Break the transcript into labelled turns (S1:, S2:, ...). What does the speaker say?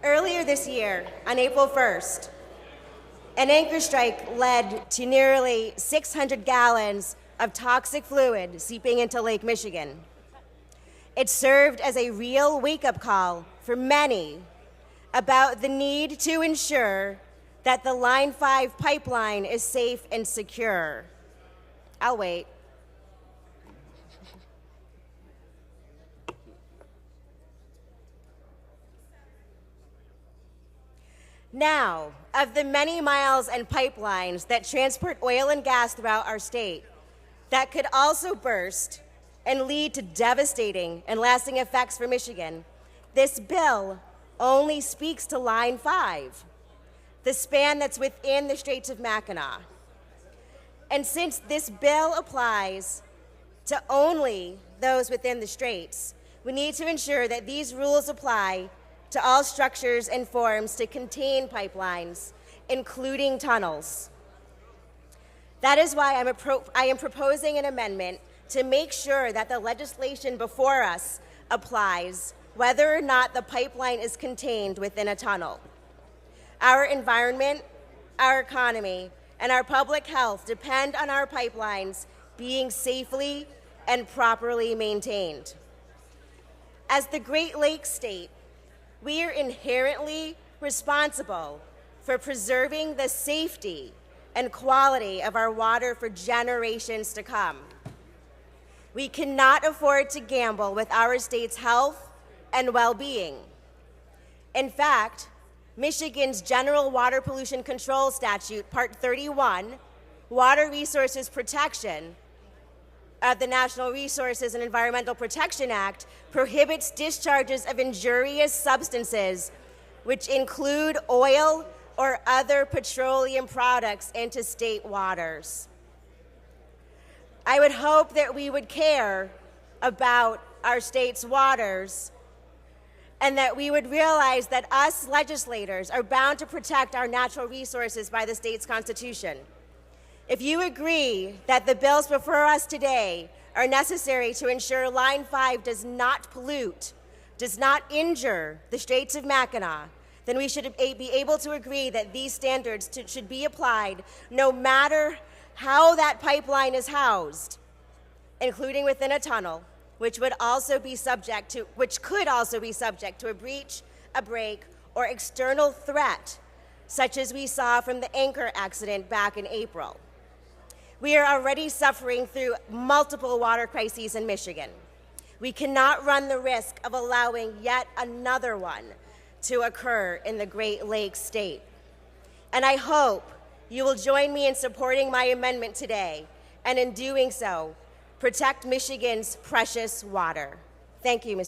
S1: Earlier this year, on April 1st, an anchor strike led to nearly 600 gallons of toxic fluid seeping into Lake Michigan. It served as a real wake-up call for many about the need to ensure that the Line 5 pipeline is safe and secure. I'll wait. Now, of the many miles and pipelines that transport oil and gas throughout our state that could also burst and lead to devastating and lasting effects for Michigan, this bill only speaks to Line 5, the span that's within the Straits of Mackinac. And since this bill applies to only those within the straits, we need to ensure that these rules apply to all structures and forms to contain pipelines, including tunnels. That is why I am proposing an amendment to make sure that the legislation before us applies whether or not the pipeline is contained within a tunnel. Our environment, our economy, and our public health depend on our pipelines being safely and properly maintained. As the Great Lakes state, we are inherently responsible for preserving the safety and quality of our water for generations to come. We cannot afford to gamble with our state's health and well-being. In fact, Michigan's General Water Pollution Control Statute, Part 31, Water Resources Protection of the National Resources and Environmental Protection Act, prohibits discharges of injurious substances, which include oil or other petroleum products, into state waters. I would hope that we would care about our state's waters and that we would realize that us legislators are bound to protect our natural resources by the state's constitution. If you agree that the bills before us today are necessary to ensure Line 5 does not pollute, does not injure the Straits of Mackinac, then we should be able to agree that these standards should be applied no matter how that pipeline is housed, including within a tunnel, which could also be subject to a breach, a break, or external threat, such as we saw from the anchor accident back in April. We are already suffering through multiple water crises in Michigan. We cannot run the risk of allowing yet another one to occur in the Great Lakes state. And I hope you will join me in supporting my amendment today, and in doing so, protect Michigan's precious water. Thank you, Mr.